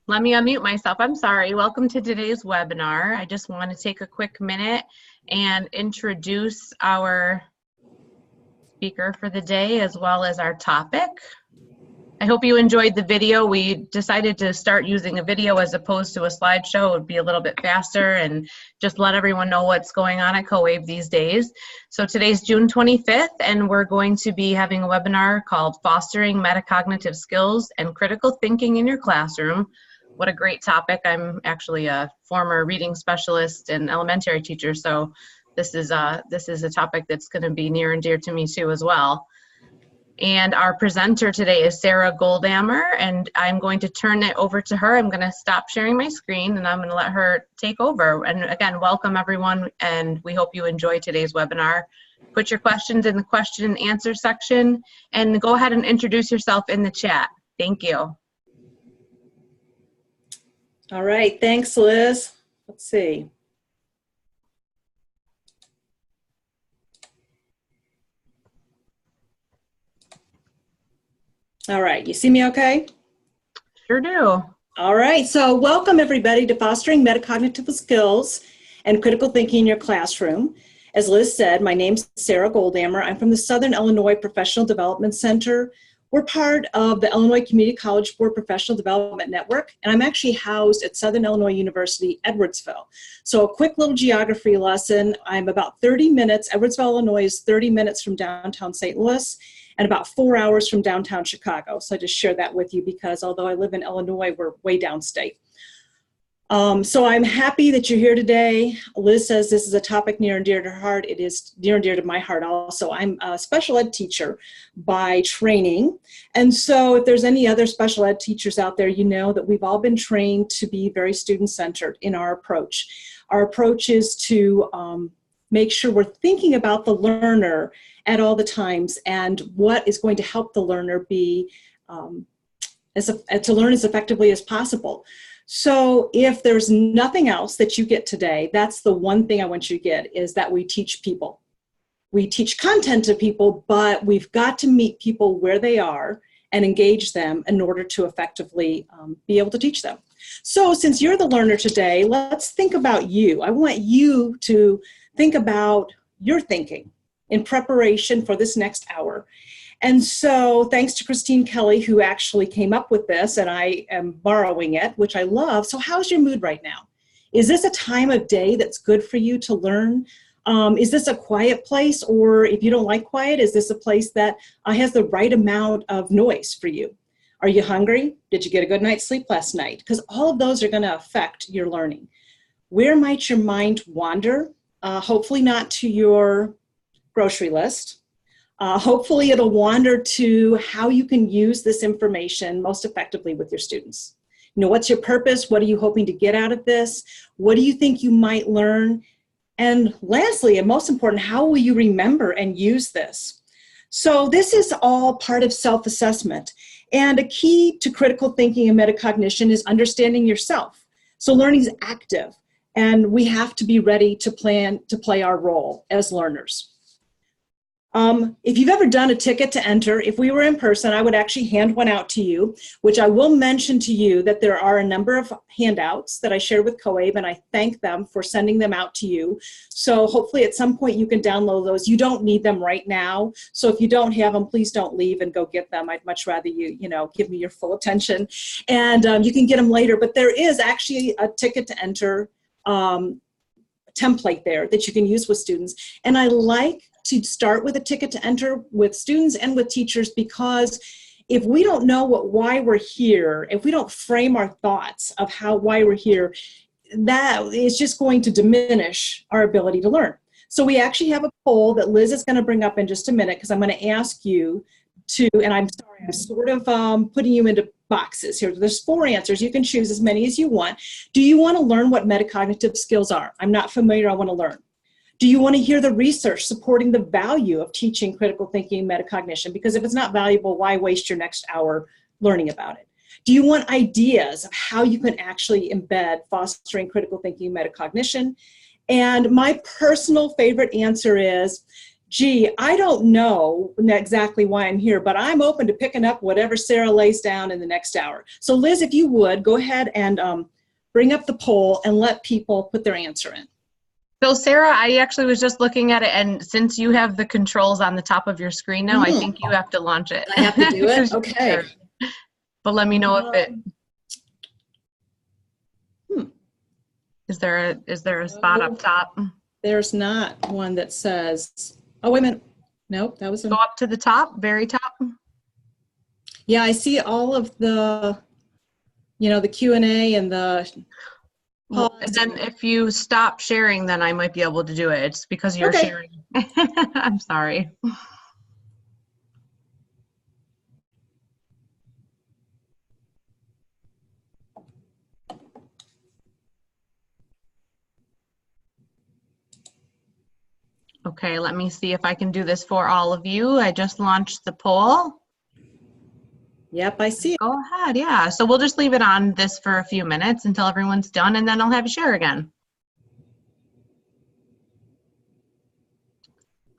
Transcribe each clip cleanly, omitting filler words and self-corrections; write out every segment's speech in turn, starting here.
Let me unmute myself. I'm sorry. Welcome to today's webinar. I just want to take a quick minute and introduce our speaker for the day as well as our topic. I hope you enjoyed the video. We decided to start using a video as opposed to a slideshow. It would be a little bit faster and just let everyone know what's going on at CoWave these days. So today's June 25th, and we're going to be having a webinar called Fostering Metacognitive Skills and Critical Thinking in Your Classroom. What a great topic. I'm actually a former reading specialist and elementary teacher, so this is a topic that's going to be near and dear to me too as well. And our presenter today is Sarah Goldammer, and I'm going to turn it over to her. I'm going to stop sharing my screen, and I'm going to let her take over. And again, welcome everyone, and we hope you enjoy today's webinar. Put your questions in the question and answer section, and go ahead and introduce yourself in the chat. Thank you. All right, thanks, Liz. Let's see. All right, you see me okay? Sure do. All right, so welcome everybody to Fostering Metacognitive Skills and Critical Thinking in Your Classroom. As Liz said, my name's Sarah Goldammer. I'm from the Southern Illinois Professional Development Center. We're part of the Illinois Community College Board Professional Development Network, and I'm actually housed at Southern Illinois University, Edwardsville. So a quick little geography lesson. I'm about 30 minutes, Edwardsville, Illinois is 30 minutes from downtown St. Louis, and about 4 hours from downtown Chicago. So I just share that with you because although I live in Illinois, we're way downstate. So I'm happy that you're here today. Liz says this is a topic near and dear to her heart. It is near and dear to my heart also. I'm a special ed teacher by training. And so if there's any other special ed teachers out there, you know that we've all been trained to be very student-centered in our approach. Our approach is to make sure we're thinking about the learner at all the times and what is going to help the learner be to learn as effectively as possible. So if there's nothing else that you get today, that's the one thing I want you to get, is that we teach people. We teach content to people, but we've got to meet people where they are and engage them in order to effectively be able to teach them. So since you're the learner today, let's think about you. I want you to think about your thinking in preparation for this next hour. And so thanks to Christine Kelly, who actually came up with this, and I am borrowing it, which I love. So how's your mood right now? Is this a time of day that's good for you to learn? Is this a quiet place? Or if you don't like quiet, is this a place that has the right amount of noise for you? Are you hungry? Did you get a good night's sleep last night? Because all of those are going to affect your learning. Where might your mind wander? Hopefully not to your grocery list. Hopefully it'll wander to how you can use this information most effectively with your students. You know, what's your purpose? What are you hoping to get out of this? What do you think you might learn? And lastly, and most important, how will you remember and use this? So this is all part of self-assessment. And a key to critical thinking and metacognition is understanding yourself. So learning is active, and we have to be ready to plan to play our role as learners. If you've ever done a ticket to enter, if we were in person, I would actually hand one out to you, which I will mention to you that there are a number of handouts that I shared with CoWave, and I thank them for sending them out to you. So hopefully at some point you can download those. You don't need them right now. So if you don't have them, please don't leave and go get them. I'd much rather you give me your full attention. And you can get them later. But there is actually a ticket to enter template there that you can use with students. And I like to start with a ticket to enter with students and with teachers, because if we don't know why we're here, if we don't frame our thoughts of why we're here, that is just going to diminish our ability to learn. So we actually have a poll that Liz is going to bring up in just a minute, because I'm going to ask you to, and I'm sorry, I'm sort of putting you into boxes here. There's 4 answers. You can choose as many as you want. Do you want to learn what metacognitive skills are? I'm not familiar. I want to learn. Do you want to hear the research supporting the value of teaching critical thinking and metacognition? Because if it's not valuable, why waste your next hour learning about it? Do you want ideas of how you can actually embed fostering critical thinking and metacognition? And my personal favorite answer is, gee, I don't know exactly why I'm here, but I'm open to picking up whatever Sarah lays down in the next hour. So Liz, if you would, go ahead and bring up the poll and let people put their answer in. So Sarah, I actually was just looking at it, and since you have the controls on the top of your screen now, I think you have to launch it. I have to do it? Okay. But let me know if it... Is there a spot up top? There's not one that says, oh, wait a minute. Nope, that was Go up to the top, very top. Yeah, I see all of the, the Q&A and the... And then if you stop sharing, then I might be able to do it. It's because you're sharing. I'm sorry. Okay, let me see if I can do this for all of you. I just launched the poll. Yep, I see it. Go ahead, yeah. So we'll just leave it on this for a few minutes until everyone's done, and then I'll have you share again.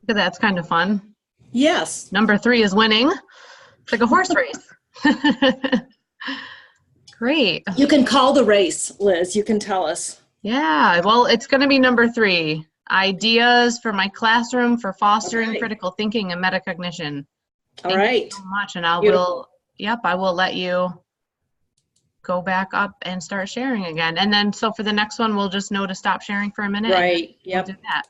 Look at that, it's kind of fun. Yes. Number 3 is winning. It's like a horse race. Great. You can call the race, Liz. You can tell us. Yeah, well, it's going to be number 3. Ideas for my classroom for fostering critical thinking and metacognition. Thank you so much, and I will let you go back up and start sharing again. And then, so for the next one, we'll just know to stop sharing for a minute. Right, yep. We'll do that.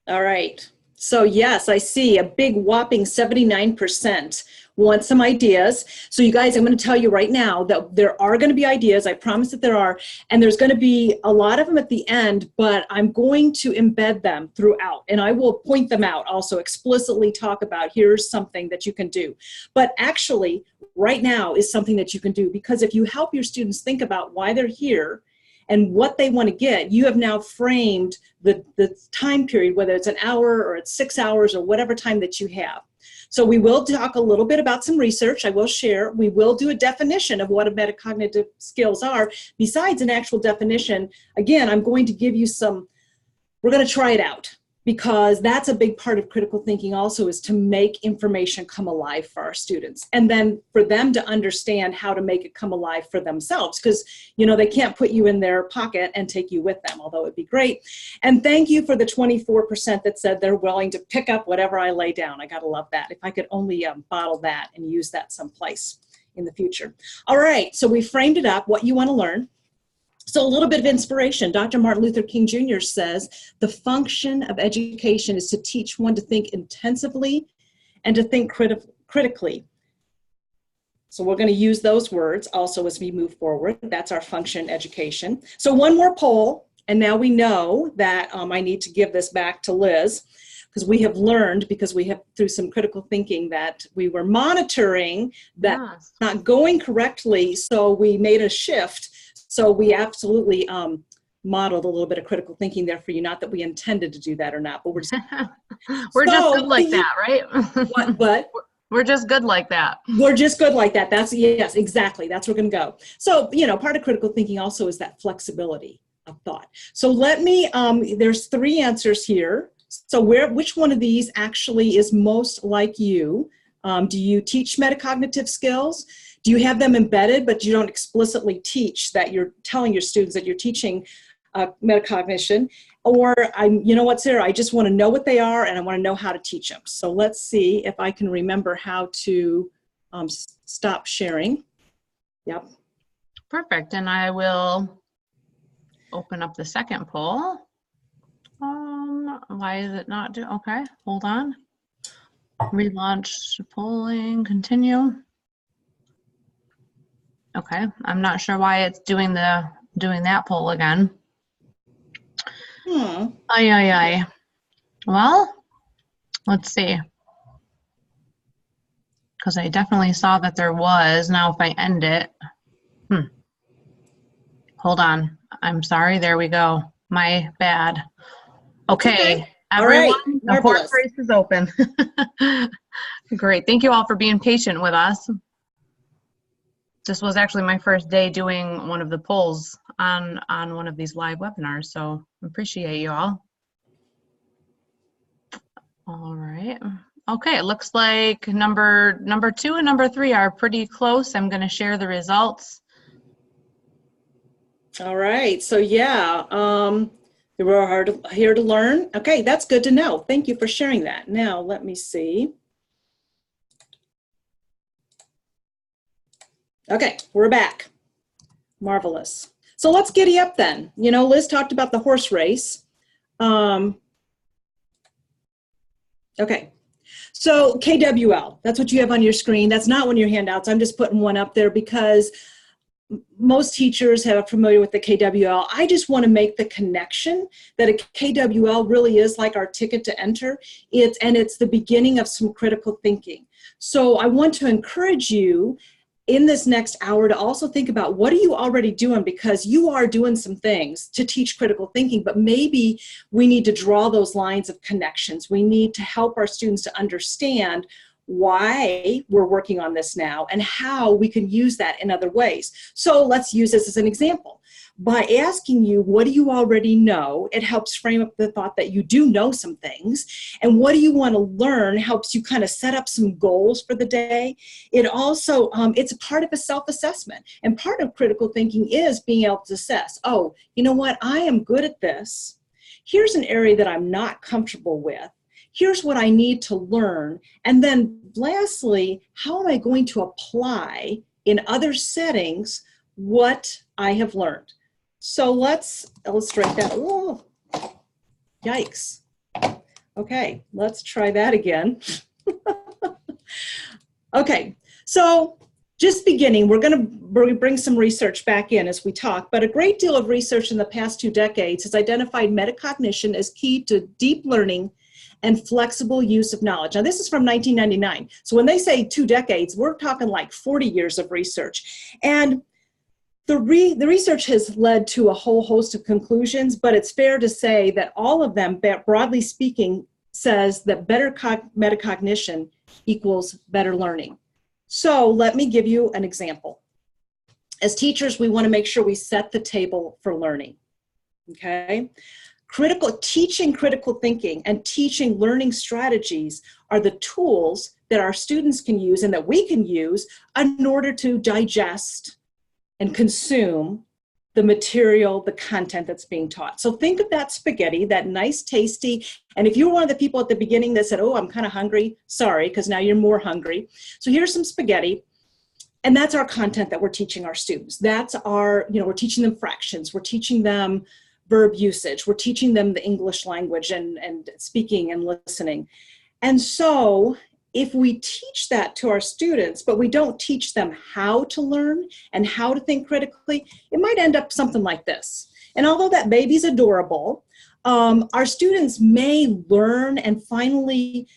All right. So yes, I see a big whopping 79% want some ideas. So you guys, I'm going to tell you right now that there are going to be ideas. I promise that there are. And there's going to be a lot of them at the end, but I'm going to embed them throughout. And I will point them out, also explicitly talk about here's something that you can do. But actually, right now is something that you can do, because if you help your students think about why they're here and what they want to get, you have now framed the time period, whether it's an hour or it's 6 hours or whatever time that you have. So we will talk a little bit about some research. I will share. We will do a definition of what a metacognitive skills are. Besides an actual definition, again, I'm going to give you some, we're going to try it out, because that's a big part of critical thinking also, is to make information come alive for our students. And then for them to understand how to make it come alive for themselves, because, they can't put you in their pocket and take you with them, although it'd be great. And thank you for the 24% that said they're willing to pick up whatever I lay down. I gotta love that. If I could only bottle that and use that someplace in the future. All right, so we framed it up, what you wanna learn. So a little bit of inspiration. Dr. Martin Luther King Jr. says, the function of education is to teach one to think intensively and to think critically. So we're going to use those words also as we move forward. That's our function education. So one more poll, and now we know that I need to give this back to Liz, because we have learned, because we have, through some critical thinking, that we were monitoring that not going correctly, so we made a shift. So we absolutely modeled a little bit of critical thinking there for you. Not that we intended to do that or not, but we're just, just good like that, right? What? We're just good like that. We're just good like that. That's, yes, exactly. That's where we're going to go. So, part of critical thinking also is that flexibility of thought. So let me, there's 3 answers here. So which one of these actually is most like you? Do you teach metacognitive skills? Do you have them embedded, but you don't explicitly teach that you're telling your students that you're teaching metacognition? Or, you know what, Sarah, I just want to know what they are and I want to know how to teach them. So let's see if I can remember how to stop sharing. Yep. Perfect. And I will open up the second poll. Why is it not doing? Okay, hold on. Relaunch polling, continue. Okay, I'm not sure why it's doing that poll again. Well, let's see. Because I definitely saw that there was. Now if I end it, hold on. I'm sorry, there we go. My bad. Okay, everyone, the horse race is open. Great, thank you all for being patient with us. This was actually my first day doing one of the polls on one of these live webinars. So appreciate you all. All right. Okay, it looks like number 2 and number 3 are pretty close. I'm going to share the results. All right, so yeah, we're here to learn. Okay, that's good to know. Thank you for sharing that. Now, let me see. Okay, we're back. Marvelous. So let's giddy up then. You know, Liz talked about the horse race. Okay, so KWL, that's what you have on your screen. That's not one of your handouts. I'm just putting one up there because most teachers are familiar with the KWL. I just want to make the connection that a KWL really is like our ticket to enter. It's the beginning of some critical thinking. So I want to encourage you in this next hour to also think about what are you already doing, because you are doing some things to teach critical thinking, but maybe we need to draw those lines of connections. We need to help our students to understand why we're working on this now and how we can use that in other ways. So let's use this as an example. By asking you, what do you already know? It helps frame up the thought that you do know some things. And what do you want to learn helps you kind of set up some goals for the day. It also, it's a part of a self-assessment. And part of critical thinking is being able to assess, oh, you know what? I am good at this. Here's an area that I'm not comfortable with. Here's what I need to learn. And then lastly, how am I going to apply in other settings what I have learned? So let's illustrate that. Oh, yikes. Okay, let's try that again. Okay, so just beginning, we're going to bring some research back in as we talk, but a great deal of research in the past 2 decades has identified metacognition as key to deep learning and flexible use of knowledge. Now, this is from 1999. So when they say 2 decades, we're talking like 40 years of research. And the research has led to a whole host of conclusions, but it's fair to say that all of them, broadly speaking, says that better metacognition equals better learning. So let me give you an example. As teachers, we want to make sure we set the table for learning, okay? Teaching critical thinking and teaching learning strategies are the tools that our students can use and that we can use in order to digest and consume the material, the content that's being taught. So think of that spaghetti, that nice, tasty, and if you were one of the people at the beginning that said, oh, I'm kind of hungry, sorry, because now you're more hungry. So here's some spaghetti, and that's our content that we're teaching our students. That's our, we're teaching them fractions, we're teaching them verb usage, we're teaching them the English language and speaking and listening. And so if we teach that to our students, but we don't teach them how to learn and how to think critically, it might end up something like this. And although that baby's adorable, our students may learn and finally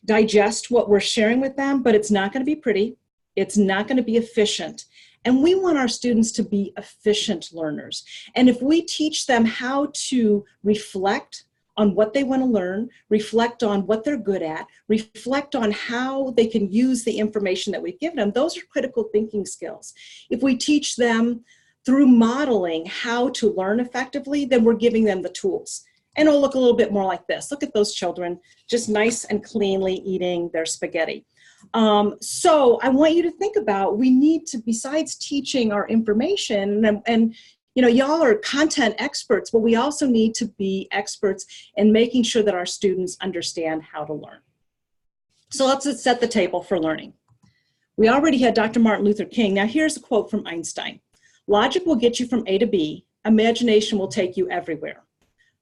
digest what we're sharing with them, but it's not going to be pretty. It's not going to be efficient. And we want our students to be efficient learners. And if we teach them how to reflect on what they want to learn, reflect on what they're good at, reflect on how they can use the information that we've given them, those are critical thinking skills. If we teach them through modeling how to learn effectively, then we're giving them the tools. And it'll look a little bit more like this. Look at those children, just nice and cleanly eating their spaghetti. So I want you to think about, we need to, besides teaching our information, and y'all are content experts, but we also need to be experts in making sure that our students understand how to learn. So let's set the table for learning. We already had Dr. Martin Luther King. Now here's a quote from Einstein. Logic will get you from A to B. Imagination will take you everywhere.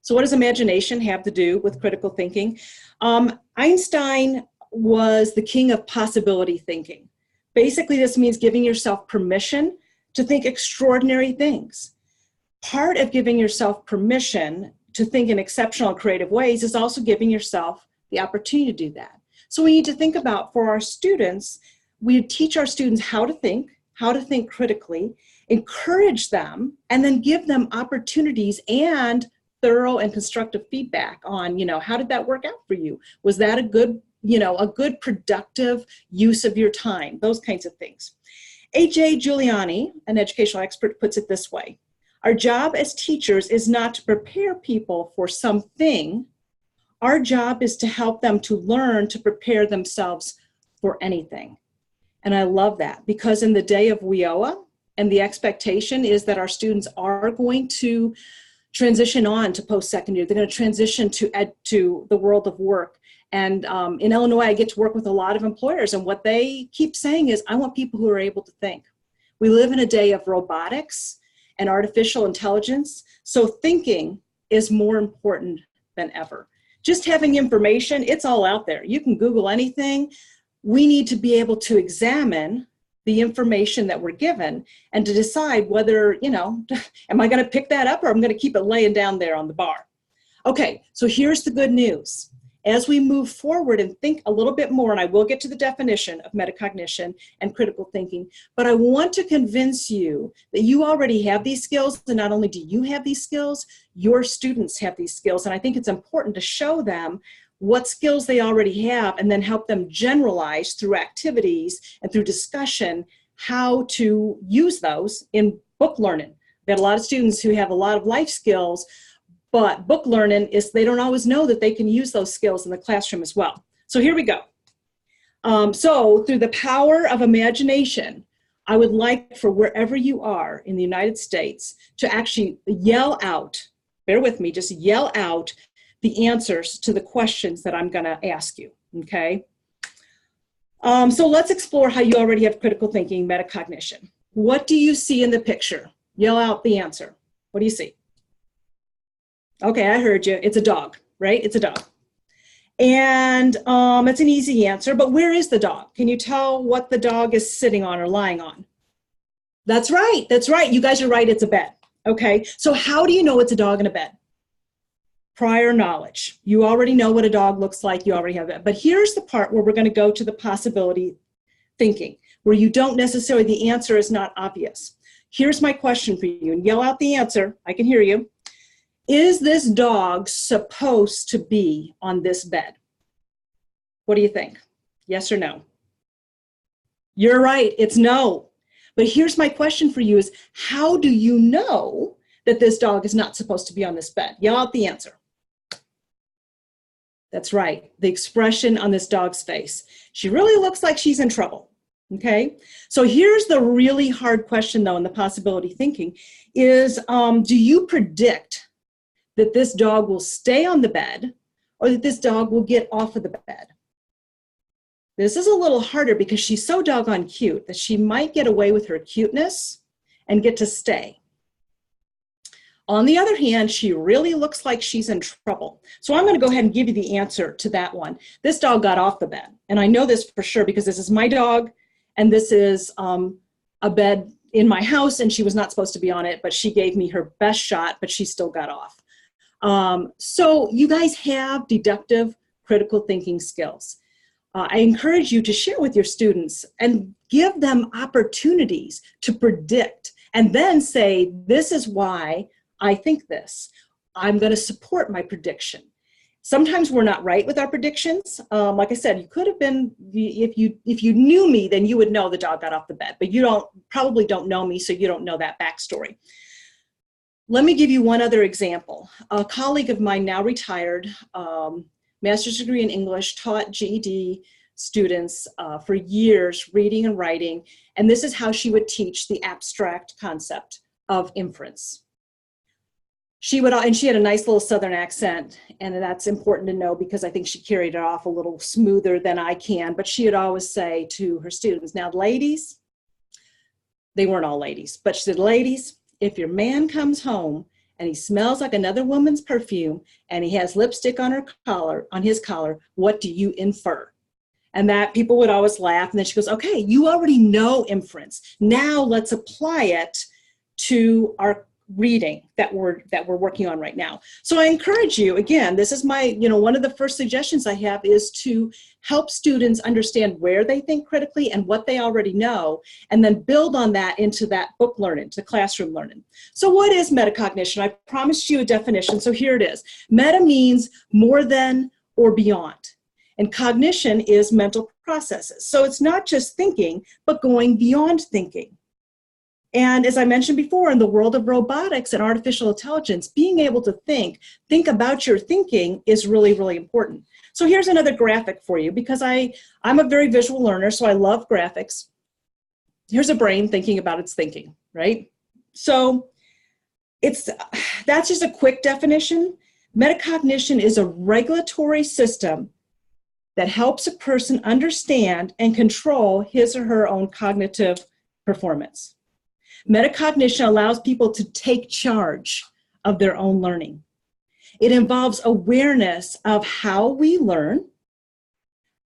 So what does imagination have to do with critical thinking? Einstein was the king of possibility thinking. Basically, this means giving yourself permission to think extraordinary things. Part of giving yourself permission to think in exceptional and creative ways is also giving yourself the opportunity to do that. So we need to think about, for our students, we teach our students how to think critically, encourage them, and then give them opportunities and thorough and constructive feedback on, how did that work out for you? Was that a good productive use of your time? Those kinds of things. A.J. Giuliani, an educational expert, puts it this way. Our job as teachers is not to prepare people for something. Our job is to help them to learn to prepare themselves for anything. And I love that, because in the day of WIOA, and the expectation is that our students are going to transition on to post-secondary. They're going to transition to the world of work. And in Illinois, I get to work with a lot of employers, and what they keep saying is, I want people who are able to think. We live in a day of robotics and artificial intelligence, so thinking is more important than ever. Just having information, it's all out there. You can Google anything. We need to be able to examine the information that we're given and to decide whether, am I going to pick that up, or I'm going to keep it laying down there on the bar? Okay, so here's the good news. As we move forward and think a little bit more, and I will get to the definition of metacognition and critical thinking, but I want to convince you that you already have these skills, and not only do you have these skills, your students have these skills, and I think it's important to show them what skills they already have and then help them generalize through activities and through discussion how to use those in book learning. We have a lot of students who have a lot of life skills, but book learning is they don't always know that they can use those skills in the classroom as well. So here we go. So through the power of imagination, I would like for wherever you are in the United States to actually yell out, bear with me, just yell out the answers to the questions that I'm going to ask you, okay? So let's explore how you already have critical thinking, metacognition. What do you see in the picture? Yell out the answer. What do you see? Okay, I heard you. It's a dog, right? It's a dog. And it's an easy answer, but where is the dog? Can you tell what the dog is sitting on or lying on? That's right. That's right. You guys are right. It's a bed. Okay, so how do you know it's a dog in a bed? Prior knowledge. You already know what a dog looks like. You already have it. But here's the part where we're going to go to the possibility thinking, where you don't necessarily, the answer is not obvious. Here's my question for you, and yell out the answer. I can hear you. Is this dog supposed to be on this bed? What do you think? Yes or no? You're right. It's no. But here's my question for you is, how do you know that this dog is not supposed to be on this bed? Yell out the answer. That's right, the expression on this dog's face. She really looks like she's in trouble, okay? So here's the really hard question though in the possibility thinking is, do you predict that this dog will stay on the bed or that this dog will get off of the bed? This is a little harder because she's so doggone cute that she might get away with her cuteness and get to stay. On the other hand, she really looks like she's in trouble. So I'm going to go ahead and give you the answer to that one. This dog got off the bed. And I know this for sure because this is my dog, and this is a bed in my house, and she was not supposed to be on it, but she gave me her best shot, but she still got off. So you guys have deductive critical thinking skills. I encourage you to share with your students and give them opportunities to predict and then say, this is why I think this. I'm going to support my prediction. Sometimes we're not right with our predictions. Like I said, you could have been, if you knew me, then you would know the dog got off the bed, but you probably don't know me, so you don't know that backstory. Let me give you one other example. A colleague of mine, now retired, master's degree in English, taught GED students for years, reading and writing, and this is how she would teach the abstract concept of inference. And she had a nice little Southern accent, and that's important to know because I think she carried it off a little smoother than I can, but she would always say to her students, now ladies, they weren't all ladies, but she said, ladies, if your man comes home and he smells like another woman's perfume and he has lipstick on his collar, what do you infer? And that people would always laugh, and then she goes, okay, you already know inference. Now let's apply it to our reading that we're working on right now. So I encourage you, again, this is my, one of the first suggestions I have is to help students understand where they think critically and what they already know, and then build on that into that book learning, to classroom learning. So what is metacognition? I promised you a definition, so here it is. Meta means more than or beyond, and cognition is mental processes. So it's not just thinking, but going beyond thinking. And as I mentioned before, in the world of robotics and artificial intelligence, being able to think about your thinking is really, really important. So here's another graphic for you, because I'm a very visual learner, so I love graphics. Here's a brain thinking about its thinking, right? So that's just a quick definition. Metacognition is a regulatory system that helps a person understand and control his or her own cognitive performance. Metacognition allows people to take charge of their own learning. It involves awareness of how we learn,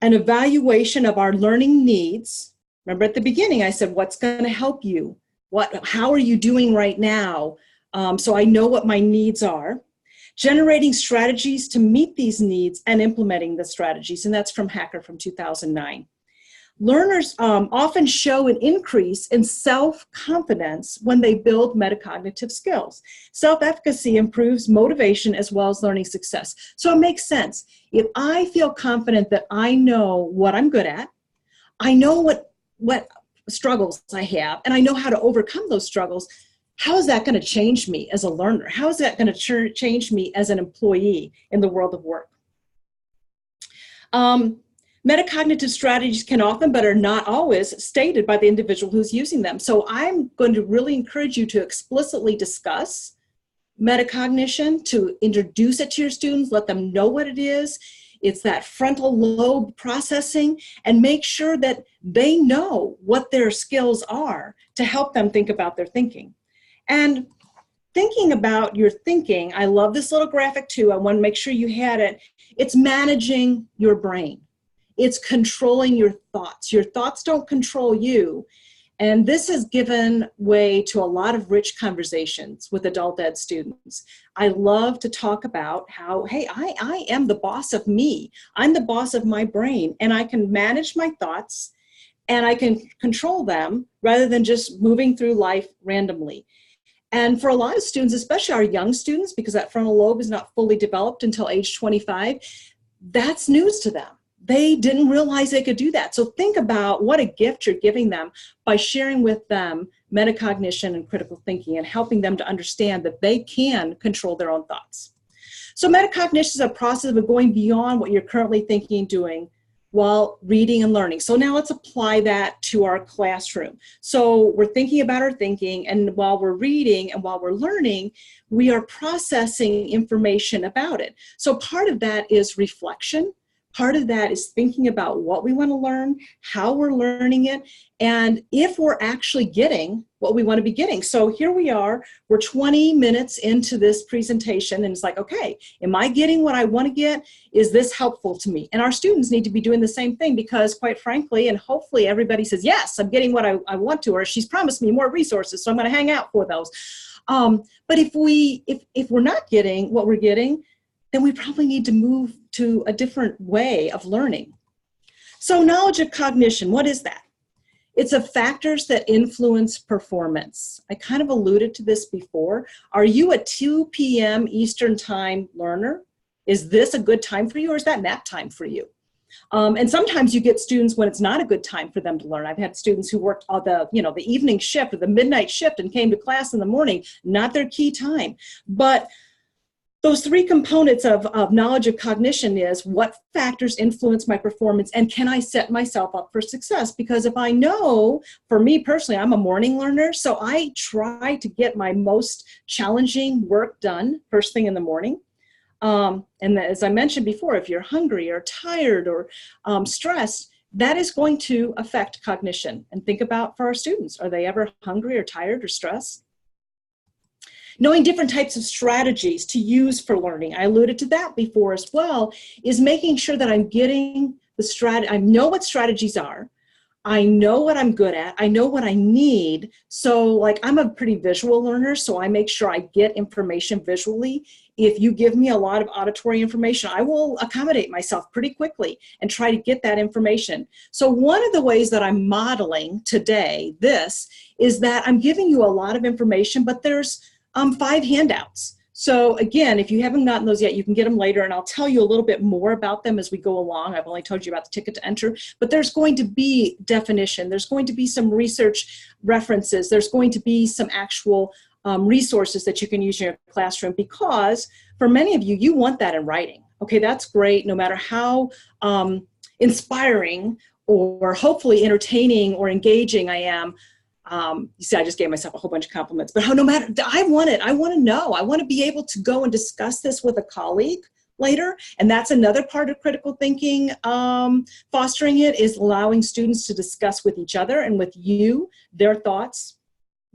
an evaluation of our learning needs. Remember at the beginning I said, what's going to help you? How are you doing right now? So I know what my needs are. Generating strategies to meet these needs and implementing the strategies, and that's from Hacker from 2009. Learners often show an increase in self-confidence when they build metacognitive skills. Self-efficacy improves motivation as well as learning success. So it makes sense. If I feel confident that I know what I'm good at, I know what struggles I have, and I know how to overcome those struggles, how is that going to change me as a learner? How is that going to change me as an employee in the world of work? Metacognitive strategies can often, but are not always, stated by the individual who's using them. So I'm going to really encourage you to explicitly discuss metacognition, to introduce it to your students, let them know what it is. It's that frontal lobe processing, and make sure that they know what their skills are to help them think about their thinking. And thinking about your thinking, I love this little graphic too. I want to make sure you had it. It's managing your brain. It's controlling your thoughts. Your thoughts don't control you. And this has given way to a lot of rich conversations with adult ed students. I love to talk about how, hey, I am the boss of me. I'm the boss of my brain, and I can manage my thoughts and I can control them rather than just moving through life randomly. And for a lot of students, especially our young students, because that frontal lobe is not fully developed until age 25, that's news to them. They didn't realize they could do that. So think about what a gift you're giving them by sharing with them metacognition and critical thinking and helping them to understand that they can control their own thoughts. So metacognition is a process of going beyond what you're currently thinking and doing while reading and learning. So now let's apply that to our classroom. So we're thinking about our thinking, and while we're reading and while we're learning, we are processing information about it. So part of that is reflection. Part of that is thinking about what we want to learn, how we're learning it, and if we're actually getting what we want to be getting. So here we are, we're 20 minutes into this presentation, and it's like, okay, am I getting what I want to get? Is this helpful to me? And our students need to be doing the same thing, because quite frankly, and hopefully everybody says, yes, I'm getting what I want to, or she's promised me more resources, so I'm going to hang out for those. But if we're not getting what we're getting, then we probably need to move to a different way of learning. So knowledge of cognition, what is that? It's the factors that influence performance. I kind of alluded to this before. Are you a 2 p.m. Eastern time learner? Is this a good time for you, or is that nap time for you? And sometimes you get students when it's not a good time for them to learn. I've had students who worked on the evening shift or the midnight shift and came to class in the morning, not their key time. But those three components of knowledge of cognition is what factors influence my performance, and can I set myself up for success? Because if I know, for me personally, I'm a morning learner, so I try to get my most challenging work done first thing in the morning. And as I mentioned before, if you're hungry or tired or stressed, that is going to affect cognition. And think about for our students, are they ever hungry or tired or stressed? Knowing different types of strategies to use for learning, I alluded to that before as well, is making sure that I'm getting the I know what strategies are, I know what I'm good at, I know what I need. So like, I'm a pretty visual learner, so I make sure I get information visually. If you give me a lot of auditory information, I will accommodate myself pretty quickly and try to get that information. So one of the ways that I'm modeling today this is that I'm giving you a lot of information, but there's 5 handouts. So again, if you haven't gotten those yet, you can get them later, and I'll tell you a little bit more about them as we go along. I've only told you about the ticket to enter, but there's going to be definition. There's going to be some research references. There's going to be some actual resources that you can use in your classroom, because for many of you, you want that in writing. Okay, that's great, no matter how inspiring or hopefully entertaining or engaging I am. You see, I just gave myself a whole bunch of compliments, but no matter, I want it. I want to know. I want to be able to go and discuss this with a colleague later. And that's another part of critical thinking. Fostering it is allowing students to discuss with each other and with you their thoughts.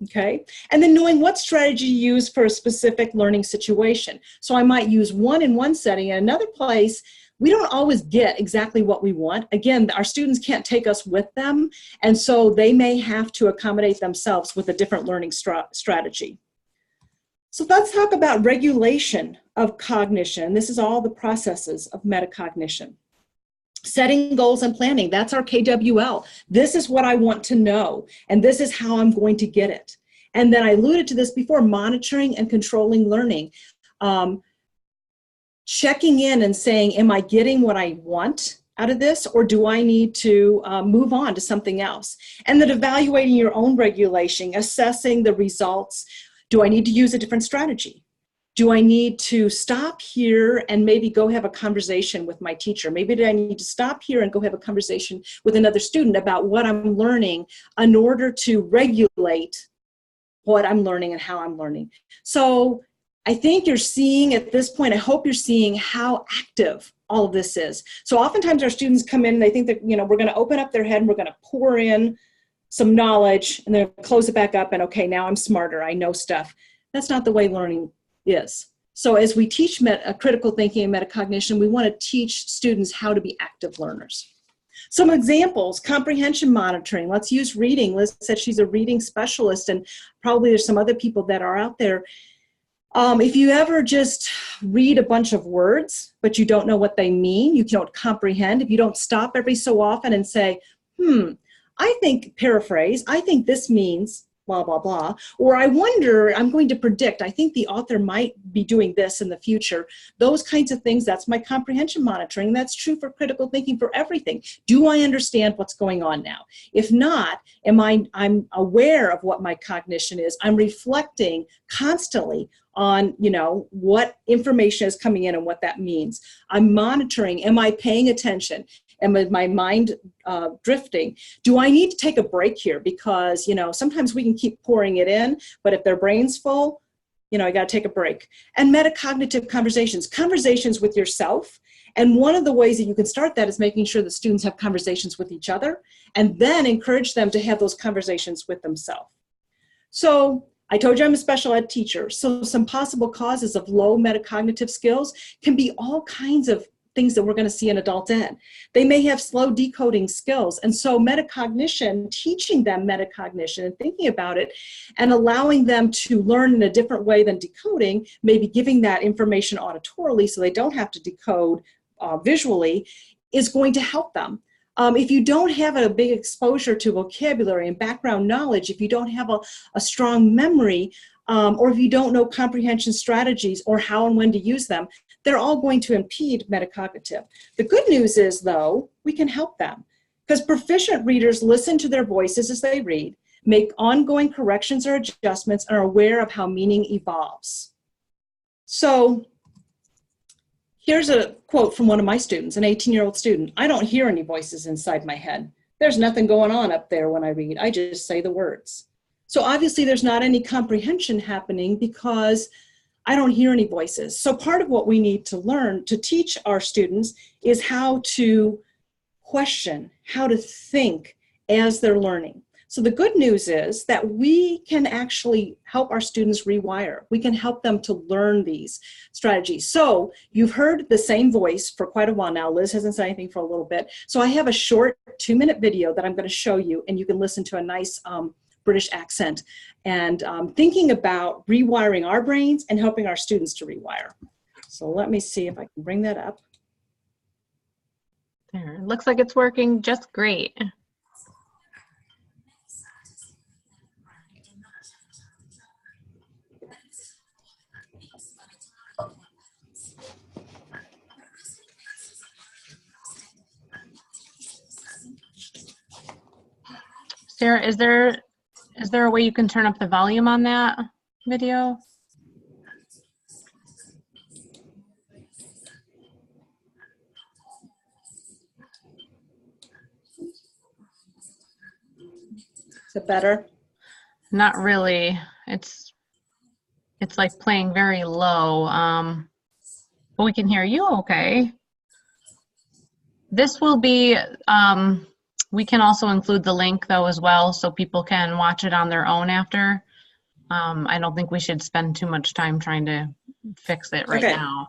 Okay. And then knowing what strategy you use for a specific learning situation. So I might use one in one setting, and another place we don't always get exactly what we want. Again, our students can't take us with them, and so they may have to accommodate themselves with a different learning strategy. So let's talk about regulation of cognition. This is all the processes of metacognition. Setting goals and planning, that's our KWL. This is what I want to know, and this is how I'm going to get it. And then I alluded to this before, monitoring and controlling learning. Checking in and saying, am I getting what I want out of this, or do I need to move on to something else? And then evaluating your own regulation, assessing the results. Do I need to use a different strategy? Do I need to stop here and maybe go have a conversation with my teacher? Maybe do I need to stop here and go have a conversation with another student about what I'm learning in order to regulate what I'm learning and how I'm learning? So I think you're seeing at this point, I hope you're seeing how active all of this is. So oftentimes our students come in and they think that, we're going to open up their head and we're going to pour in some knowledge and then close it back up and, okay, now I'm smarter, I know stuff. That's not the way learning is. So as we teach critical thinking and metacognition, we want to teach students how to be active learners. Some examples: comprehension monitoring. Let's use reading. Liz said she's a reading specialist, and probably there's some other people that are out there. If you ever just read a bunch of words, but you don't know what they mean, you don't comprehend, if you don't stop every so often and say, I think, paraphrase, I think this means blah, blah, blah, or I wonder, I'm going to predict, I think the author might be doing this in the future. Those kinds of things, that's my comprehension monitoring. That's true for critical thinking for everything. Do I understand what's going on now? If not, I'm aware of what my cognition is. I'm reflecting constantly on, what information is coming in and what that means. I'm monitoring. Am I paying attention? Am my mind drifting? Do I need to take a break here? Because, sometimes we can keep pouring it in, but if their brain's full, I got to take a break. And metacognitive conversations with yourself. And one of the ways that you can start that is making sure that students have conversations with each other, and then encourage them to have those conversations with themselves. So I told you I'm a special ed teacher. So some possible causes of low metacognitive skills can be all kinds of things that we're going to see in adult ed. They may have slow decoding skills. And so metacognition, teaching them metacognition and thinking about it and allowing them to learn in a different way than decoding, maybe giving that information auditorily so they don't have to decode visually, is going to help them. If you don't have a big exposure to vocabulary and background knowledge, if you don't have a strong memory, or if you don't know comprehension strategies or how and when to use them, they're all going to impede metacognitive. The good news is, though, we can help them, because proficient readers listen to their voices as they read, make ongoing corrections or adjustments, and are aware of how meaning evolves. So here's a quote from one of my students, an 18-year-old student. I don't hear any voices inside my head. There's nothing going on up there when I read. I just say the words. So obviously there's not any comprehension happening because I don't hear any voices. So part of what we need to learn to teach our students is how to question, how to think as they're learning. So the good news is that we can actually help our students rewire. We can help them to learn these strategies. So you've heard the same voice for quite a while now. Liz hasn't said anything for a little bit. So I have a short 2-minute video that I'm going to show you, and you can listen to a nice British accent and thinking about rewiring our brains and helping our students to rewire. So let me see if I can bring that up. There, it looks like it's working just great. Sarah, is there a way you can turn up the volume on that video? Is it better? Not really. It's like playing very low. But we can hear you okay. This will be, we can also include the link though as well, so people can watch it on their own after. I don't think we should spend too much time trying to fix it right now.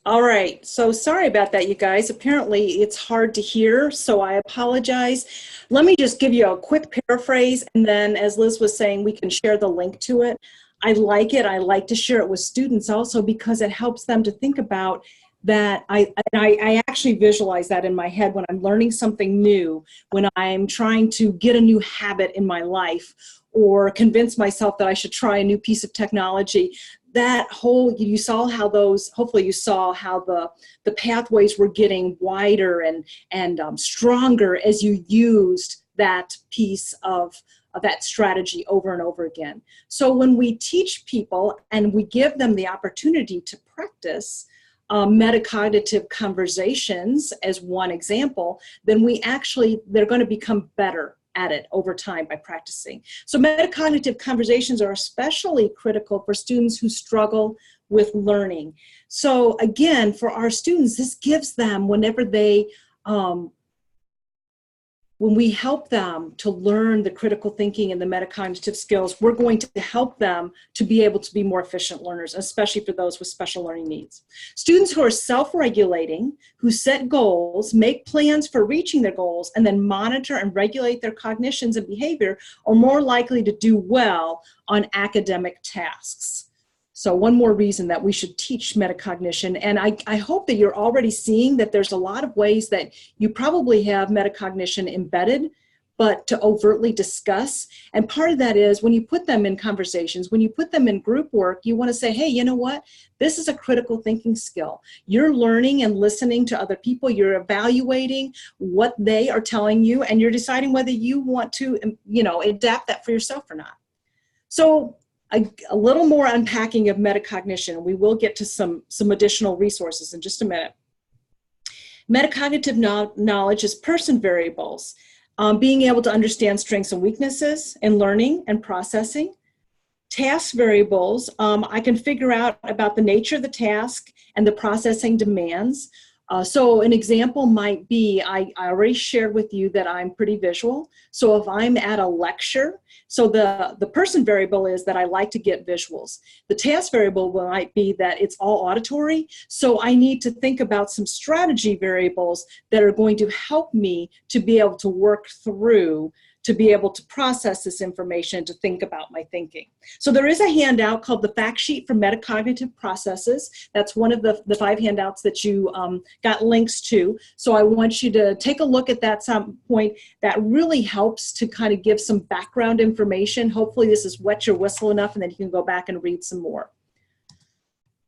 All right, so sorry about that, you guys. Apparently it's hard to hear, so I apologize. Let me just give you a quick paraphrase, and then as Liz was saying, we can share the link to it. I like it. I like to share it with students also because it helps them to think about that. I actually visualize that in my head when I'm learning something new, when I'm trying to get a new habit in my life, or convince myself that I should try a new piece of technology. That whole, you saw how those, hopefully you saw how the pathways were getting wider and stronger as you used that piece of that strategy over and over again. So when we teach people and we give them the opportunity to practice metacognitive conversations as one example, then they're going to become better at it over time by practicing. So metacognitive conversations are especially critical for students who struggle with learning. So again, for our students, this gives them, whenever they, when we help them to learn the critical thinking and the metacognitive skills, we're going to help them to be able to be more efficient learners, especially for those with special learning needs. Students who are self-regulating, who set goals, make plans for reaching their goals, and then monitor and regulate their cognitions and behavior are more likely to do well on academic tasks. So one more reason that we should teach metacognition, and I hope that you're already seeing that there's a lot of ways that you probably have metacognition embedded, but to overtly discuss. And part of that is when you put them in conversations, when you put them in group work, you want to say, hey, you know what? This is a critical thinking skill. You're learning and listening to other people. You're evaluating what they are telling you, and you're deciding whether you want to, adapt that for yourself or not. So a little more unpacking of metacognition. We will get to some additional resources in just a minute. Metacognitive knowledge is person variables, being able to understand strengths and weaknesses in learning and processing. Task variables, I can figure out about the nature of the task and the processing demands. So an example might be, I already shared with you that I'm pretty visual. So if I'm at a lecture, so the person variable is that I like to get visuals. The task variable might be that it's all auditory. So I need to think about some strategy variables that are going to help me to be able to work through, to be able to process this information, to think about my thinking. So there is a handout called the fact sheet for metacognitive processes. That's one of the 5 handouts that you got links to. So I want you to take a look at that some point. That really helps to kind of give some background information. Hopefully this has wet your whistle enough and then you can go back and read some more.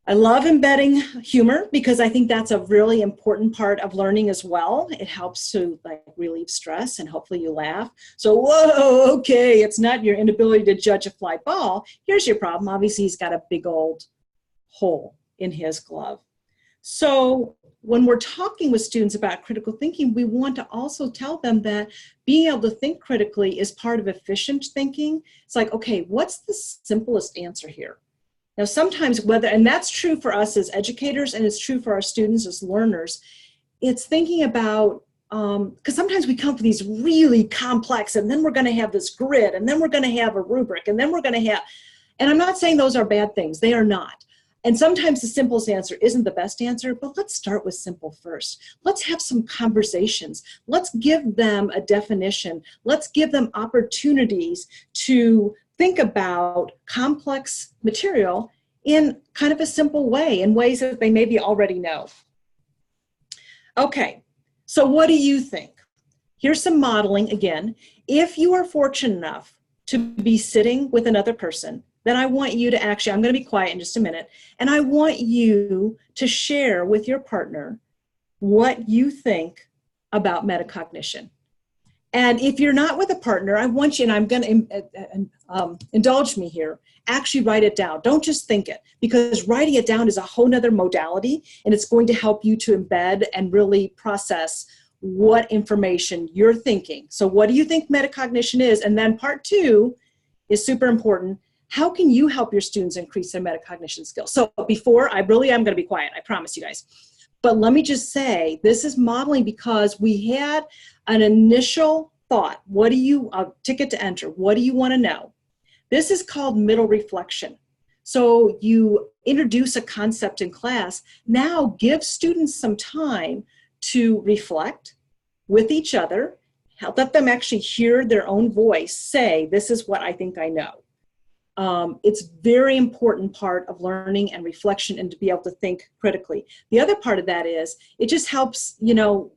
I love embedding humor because I think that's a really important part of learning as well. It helps to relieve stress and hopefully you laugh. So, whoa, okay, it's not your inability to judge a fly ball. Here's your problem. Obviously, he's got a big old hole in his glove. So when we're talking with students about critical thinking, we want to also tell them that being able to think critically is part of efficient thinking. It's like, okay, what's the simplest answer here? Now, sometimes and that's true for us as educators and it's true for our students as learners, it's thinking about, because sometimes we come up with these really complex, and then we're going to have this grid, and then we're going to have a rubric, and then we're going to have, and I'm not saying those are bad things, they are not. And sometimes the simplest answer isn't the best answer, but let's start with simple first. Let's have some conversations. Let's give them a definition. Let's give them opportunities to think about complex material in kind of a simple way, in ways that they maybe already know. Okay, so what do you think? Here's some modeling again. If you are fortunate enough to be sitting with another person, then I want you to actually, I'm going to be quiet in just a minute, and I want you to share with your partner what you think about metacognition. And if you're not with a partner, I want you, and I'm going to indulge me here, actually write it down. Don't just think it, because writing it down is a whole nother modality, and it's going to help you to embed and really process what information you're thinking. So what do you think metacognition is? And then part 2 is super important. How can you help your students increase their metacognition skills? So before, I'm going to be quiet, I promise you guys. But let me just say, this is modeling because we had an initial thought. What do you, a ticket to enter, what do you want to know? This is called middle reflection. So you introduce a concept in class, now give students some time to reflect with each other, let them actually hear their own voice say, this is what I think I know. It's very important part of learning and reflection and to be able to think critically. The other part of that is, it just helps, you know,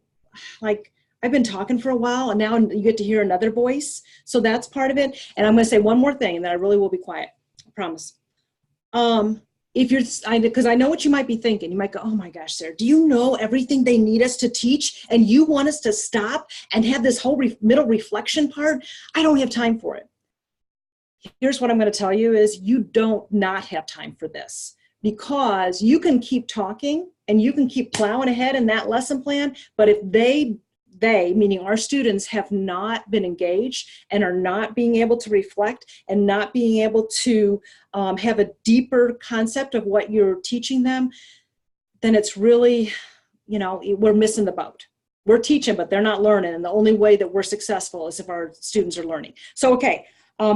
like I've been talking for a while and now you get to hear another voice. So that's part of it. And I'm going to say one more thing and then I really will be quiet. I promise. If you're, because I know what you might be thinking. You might go, oh my gosh, Sarah, do you know everything they need us to teach? And you want us to stop and have this whole middle reflection part? I don't have time for it. Here's what I'm going to tell you is you don't not have time for this, because you can keep talking and you can keep plowing ahead in that lesson plan. But if they, meaning our students, have not been engaged and are not being able to reflect and not being able to have a deeper concept of what you're teaching them, then it's really, you know, we're missing the boat. We're teaching, but they're not learning. And the only way that we're successful is if our students are learning. So, okay.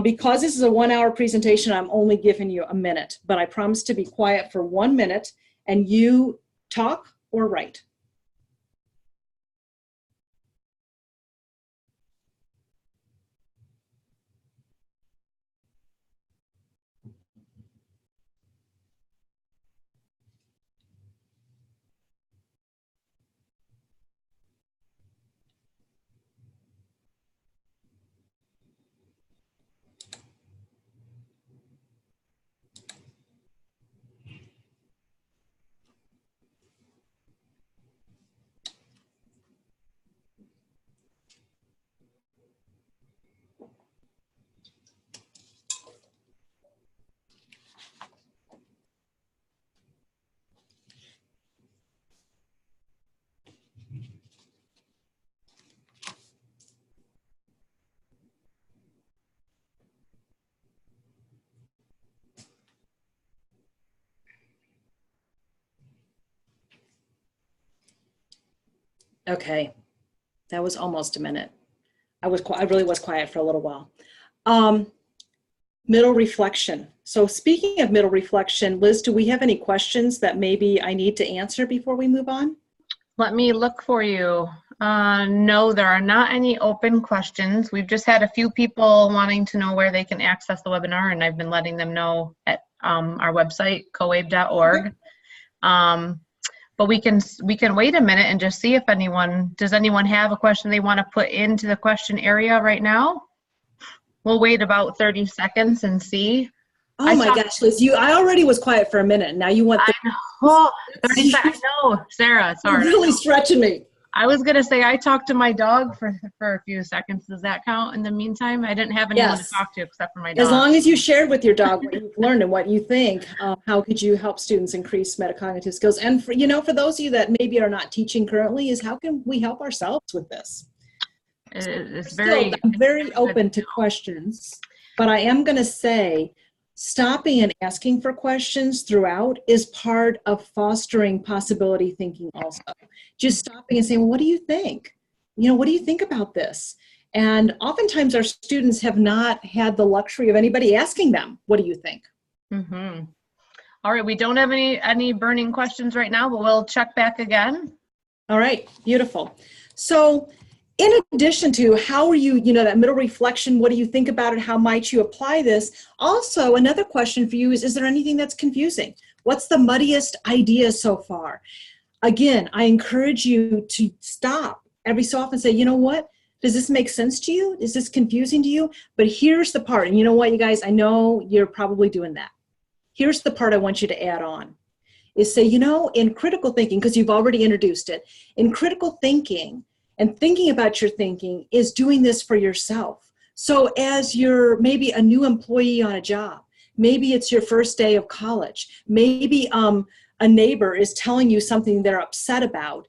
Because this is a 1-hour presentation, I'm only giving you a minute, but I promise to be quiet for 1 minute and you talk or write. Okay, that was almost a minute. I really was quiet for a little while. Middle reflection. So speaking of middle reflection, Liz, do we have any questions that maybe I need to answer before we move on? Let me look for you. No, there are not any open questions. We've just had a few people wanting to know where they can access the webinar, and I've been letting them know at our website, coabe.org. Okay. But we can wait a minute and just see if does anyone have a question they want to put into the question area right now? We'll wait about 30 seconds and see. Oh my gosh, Liz, I already was quiet for a minute. Now you want 30 seconds. I know, Sarah, sorry. You're really stretching me. I was going to say I talked to my dog for a few seconds. Does that count in the meantime? I didn't have anyone to talk to except for my dog. As long as you shared with your dog what you've learned and what you think, how could you help students increase metacognitive skills? And for, you know, for those of you that maybe are not teaching currently, is how can we help ourselves with this? I'm very open to questions, but I am going to say stopping and asking for questions throughout is part of fostering possibility thinking also. Just stopping and saying, well, what do you think? You know, what do you think about this? And oftentimes our students have not had the luxury of anybody asking them, what do you think? Mm-hmm. All right, we don't have any burning questions right now, but we'll check back again. All right, beautiful. So in addition to how are you, that middle reflection, what do you think about it? How might you apply this? Also, another question for you is there anything that's confusing? What's the muddiest idea so far? Again, I encourage you to stop every so often and say, you know what? Does this make sense to you? Is this confusing to you? But here's the part, and you know what, you guys, I know you're probably doing that. Here's the part I want you to add on, is say, in critical thinking, because you've already introduced it, in critical thinking, and thinking about your thinking is doing this for yourself. So as you're maybe a new employee on a job, maybe it's your first day of college, maybe a neighbor is telling you something they're upset about,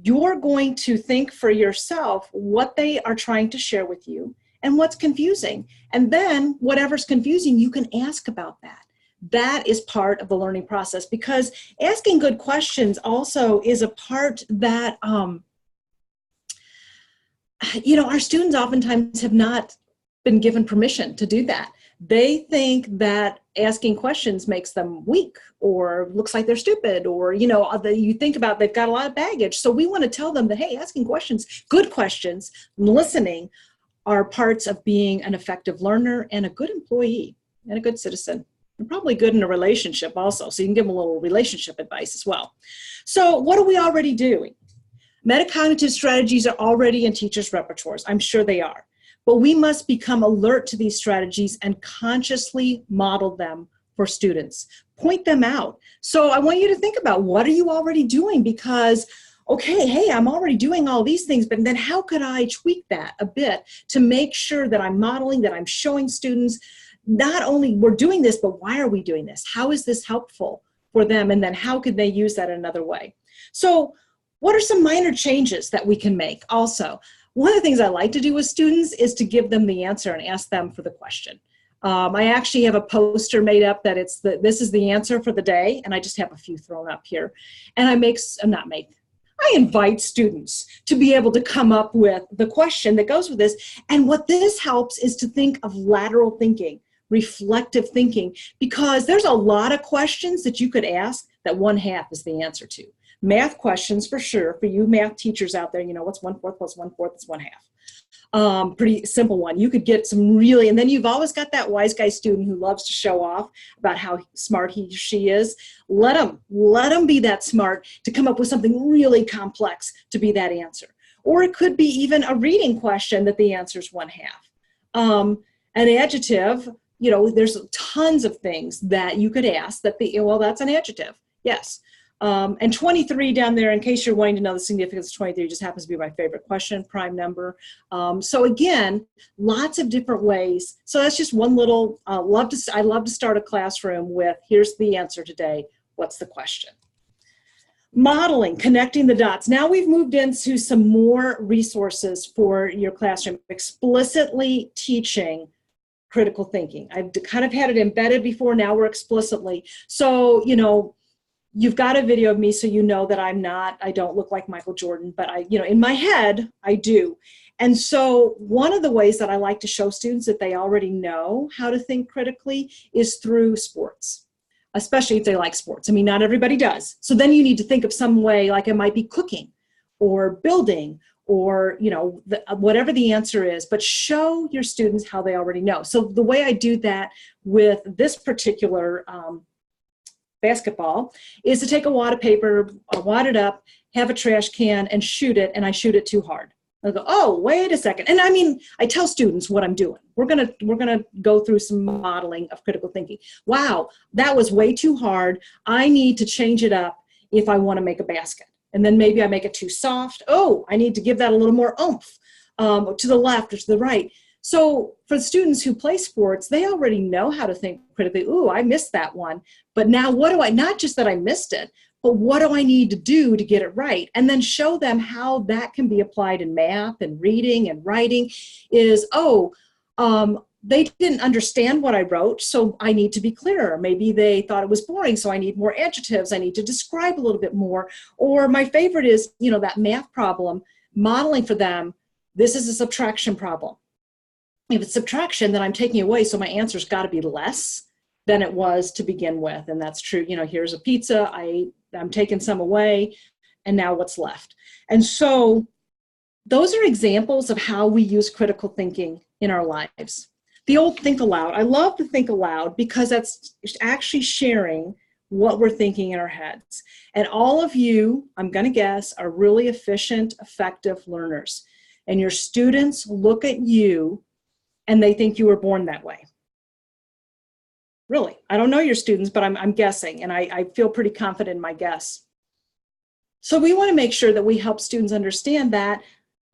you're going to think for yourself what they are trying to share with you and what's confusing. And then whatever's confusing, you can ask about that. That is part of the learning process, because asking good questions also is a part that, our students oftentimes have not been given permission to do that. They think that asking questions makes them weak or looks like they're stupid, or, you think about they've got a lot of baggage. So we want to tell them that, hey, asking questions, good questions, listening are parts of being an effective learner and a good employee and a good citizen. And probably good in a relationship also. So you can give them a little relationship advice as well. So what are we already doing? Metacognitive strategies are already in teachers' repertoires. I'm sure they are. But we must become alert to these strategies and consciously model them for students. Point them out. So I want you to think about, what are you already doing? Because, okay, hey, I'm already doing all these things, but then how could I tweak that a bit to make sure that I'm modeling, that I'm showing students not only we're doing this, but why are we doing this? How is this helpful for them? And then how could they use that another way? So what are some minor changes that we can make also? One of the things I like to do with students is to give them the answer and ask them for the question. I actually have a poster made up that this is the answer for the day, and I just have a few thrown up here. And I invite students to be able to come up with the question that goes with this. And what this helps is to think of lateral thinking, reflective thinking, because there's a lot of questions that you could ask that 1/2 is the answer to. Math questions, for sure, for you math teachers out there, what's 1/4 plus 1/4 is 1/2. Pretty simple one. You could get some really, and then you've always got that wise guy student who loves to show off about how smart he or she is. Let them be that smart to come up with something really complex to be that answer. Or it could be even a reading question that the answer is 1/2. An adjective, there's tons of things that you could ask that that's an adjective. Yes. And 23 down there, in case you're wanting to know the significance of 23, just happens to be my favorite question, prime number. So again, lots of different ways. So that's just one little, I love to start a classroom with, here's the answer today, what's the question? Modeling, connecting the dots. Now we've moved into some more resources for your classroom, explicitly teaching critical thinking. I've kind of had it embedded before, now we're explicitly. So, you've got a video of me, so you know that I don't look like Michael Jordan, but in my head, I do. And so one of the ways that I like to show students that they already know how to think critically is through sports, especially if they like sports. I mean, not everybody does. So then you need to think of some way, like it might be cooking or building or, whatever the answer is, but show your students how they already know. So the way I do that with this particular basketball is to take a wad of paper, wad it up, have a trash can, and shoot it, and I shoot it too hard. I go, oh, wait a second. And I tell students what I'm doing. We're gonna go through some modeling of critical thinking. Wow, that was way too hard. I need to change it up if I want to make a basket. And then maybe I make it too soft. Oh, I need to give that a little more oomph to the left or to the right. So for students who play sports, they already know how to think critically. Ooh, I missed that one. But now not just that I missed it, but what do I need to do to get it right? And then show them how that can be applied in math and reading and writing is, they didn't understand what I wrote, so I need to be clearer. Maybe they thought it was boring, so I need more adjectives. I need to describe a little bit more. Or my favorite is, that math problem, modeling for them, this is a subtraction problem. If it's subtraction, then I'm taking away, so my answer's got to be less than it was to begin with. And that's true. Here's a pizza, I'm taking some away, and now what's left? And so those are examples of how we use critical thinking in our lives. The old think aloud. I love to think aloud because that's actually sharing what we're thinking in our heads. And all of you, I'm going to guess, are really efficient, effective learners. And your students look at you and they think you were born that way. Really, I don't know your students, but I'm guessing, and I feel pretty confident in my guess. So we want to make sure that we help students understand that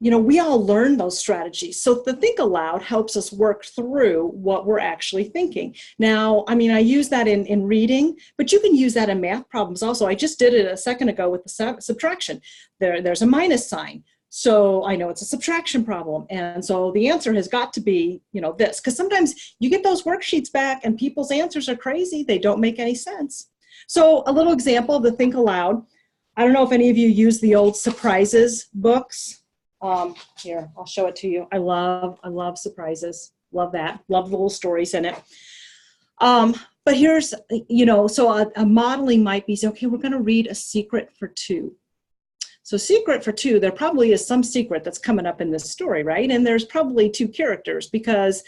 we all learn those strategies. So the think aloud helps us work through what we're actually thinking. Now, I use that in reading, but you can use that in math problems also. I just did it a second ago with the subtraction. There's a minus sign. So I know it's a subtraction problem. And so the answer has got to be, this, because sometimes you get those worksheets back and people's answers are crazy. They don't make any sense. So a little example of the think aloud. I don't know if any of you use the old surprises books. Here, I'll show it to you. I love surprises. Love that. Love the little stories in it. But here's, so a modeling might be, okay, we're going to read A Secret for Two. So secret for two, there probably is some secret that's coming up in this story, right? And there's probably two characters because,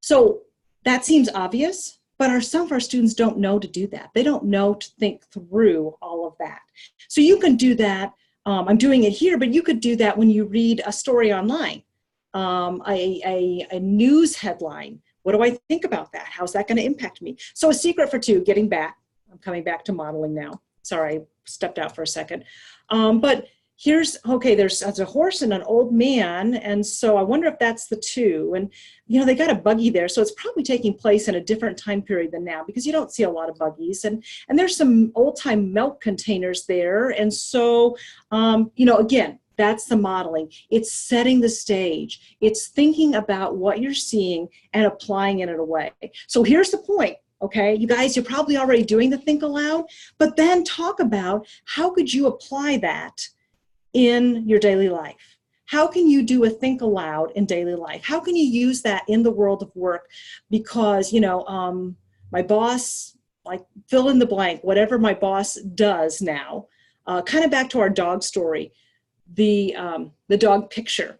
so that seems obvious, but some of our students don't know to do that. They don't know to think through all of that. So you can do that. I'm doing it here, but you could do that when you read a story online, a news headline. What do I think about that? How's that going to impact me? So A Secret for Two, getting back. I'm coming back to modeling now. Sorry, I stepped out for a second. But here's, okay, there's a horse and an old man, and so I wonder if that's the two. And, they got a buggy there, so it's probably taking place in a different time period than now because you don't see a lot of buggies. And there's some old-time milk containers there. And so, again, that's the modeling. It's setting the stage. It's thinking about what you're seeing and applying it in a way. So here's the point. Okay, you guys, you're probably already doing the think aloud, but then talk about how could you apply that in your daily life? How can you do a think aloud in daily life? How can you use that in the world of work? Because, my boss, like fill in the blank, whatever my boss does now, kind of back to our dog story, the dog picture.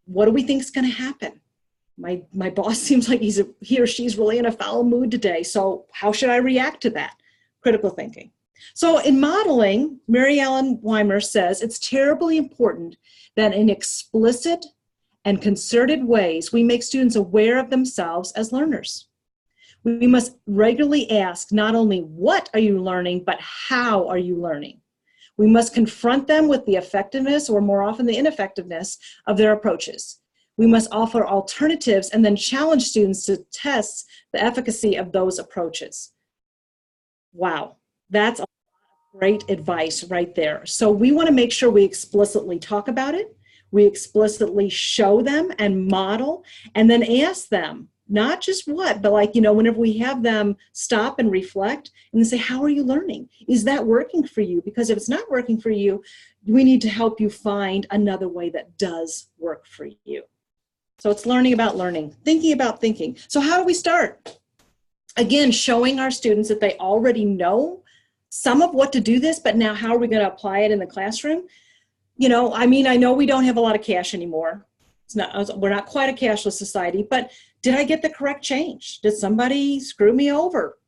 What do we think is going to happen? My boss seems like he or she's really in a foul mood today. So how should I react to that? Critical thinking. So in modeling, Mary Ellen Weimer says it's terribly important that in explicit and concerted ways, we make students aware of themselves as learners. We must regularly ask not only what are you learning, but how are you learning? We must confront them with the effectiveness or more often the ineffectiveness of their approaches. We must offer alternatives and then challenge students to test the efficacy of those approaches. Wow, that's a great advice right there. So we want to make sure we explicitly talk about it. We explicitly show them and model and then ask them, not just what, but whenever we have them stop and reflect and then say, how are you learning? Is that working for you? Because if it's not working for you, we need to help you find another way that does work for you. So it's learning about learning, thinking about thinking. So how do we start? Again, showing our students that they already know some of what to do this, but now how are we going to apply it in the classroom? I know we don't have a lot of cash anymore. We're not quite a cashless society, but did I get the correct change? Did somebody screw me over?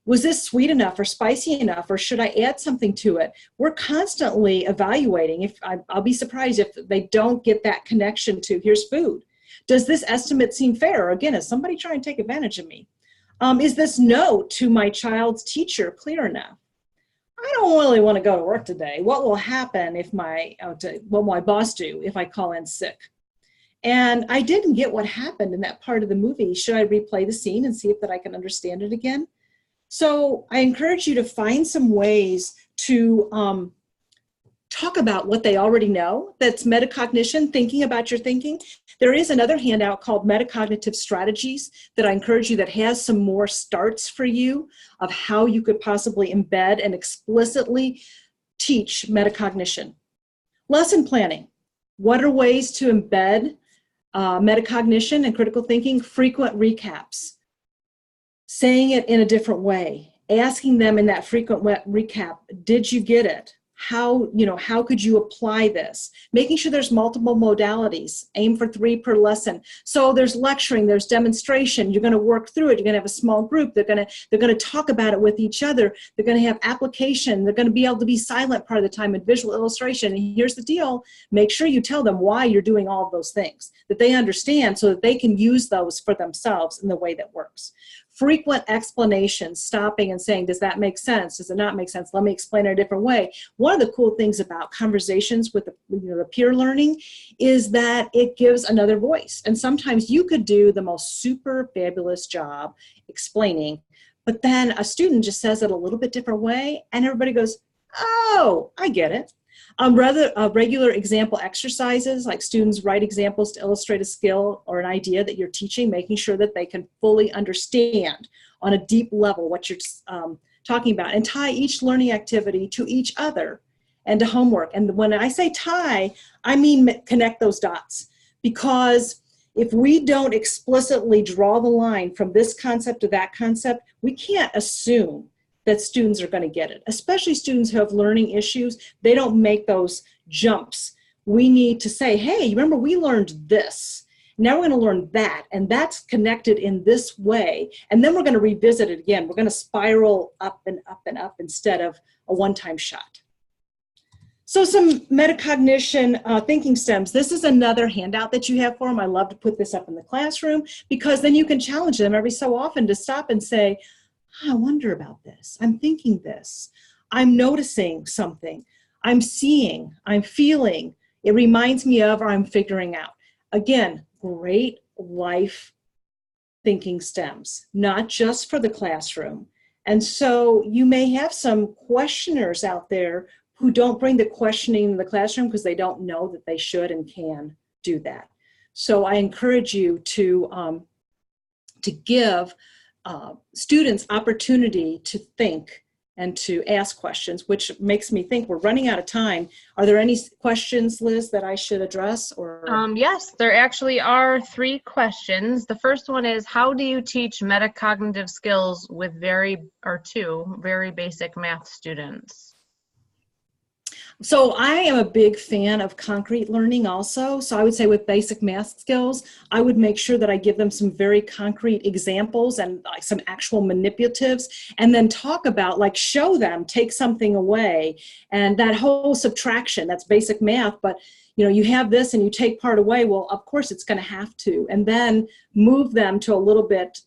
Was this sweet enough or spicy enough, or should I add something to it? We're constantly evaluating. I'll be surprised if they don't get that connection to here's food. Does this estimate seem fair? Or again, is somebody trying to take advantage of me? Is this note to my child's teacher clear enough? I don't really want to go to work today. What will happen if what will my boss do if I call in sick? And I didn't get what happened in that part of the movie. Should I replay the scene and see if that I can understand it again? So I encourage you to find some ways to talk about what they already know. That's metacognition, thinking about your thinking. There is another handout called Metacognitive Strategies that I encourage you that has some more starts for you of how you could possibly embed and explicitly teach metacognition. Lesson planning. What are ways to embed metacognition and critical thinking? Frequent recaps. Saying it in a different way. Asking them in that frequent recap, did you get it? How could you apply this? Making sure there's multiple modalities. Aim for 3 per lesson. So there's lecturing, there's demonstration. You're going to work through it. You're going to have a small group. They're going to talk about it with each other. They're going to have application. They're going to be able to be silent part of the time and visual illustration. And here's the deal. Make sure you tell them why you're doing all of those things, that they understand so that they can use those for themselves in the way that works. frequent explanations, stopping and saying, does that make sense? Does it not make sense? Let me explain it a different way. One of the cool things about conversations with the peer learning is that it gives another voice. And sometimes you could do the most super fabulous job explaining, but then a student just says it a little bit different way, and everybody goes, oh, I get it. Regular example exercises, like students write examples to illustrate a skill or an idea that you're teaching, making sure that they can fully understand on a deep level what you're talking about, and tie each learning activity to each other and to homework. And when I say tie, I mean connect those dots, because if we don't explicitly draw the line from this concept to that concept, we can't assume that students are going to get it, especially students who have learning issues. They don't make those jumps. We need to say, hey, remember we learned this. Now we're going to learn that, and that's connected in this way. And then we're going to revisit it again. We're going to spiral up and up and up instead of a one-time shot. So some metacognition thinking stems. This is another handout that you have for them. I love to put this up in the classroom, because then you can challenge them every so often to stop and say, I wonder about this. I'm thinking this. I'm noticing something. I'm seeing. I'm feeling. It reminds me of, or I'm figuring out. Again, great life thinking stems, not just for the classroom. And so you may have some questioners out there who don't bring the questioning in the classroom because they don't know that they should and can do that. So I encourage you to give students opportunity to think and to ask questions, which makes me think we're running out of time. Are there any questions, Liz, that I should address? Or Yes, there actually are 3 questions. The first one is, how do you teach metacognitive skills with 2 very basic math students? So I am a big fan of concrete learning also. So I would say with basic math skills, I would make sure that I give them some very concrete examples and like some actual manipulatives, and then talk about, like, show them, take something away. And that whole subtraction, that's basic math, but you know, you have this and you take part away, well, of course it's going to have to. And then move them to a little bit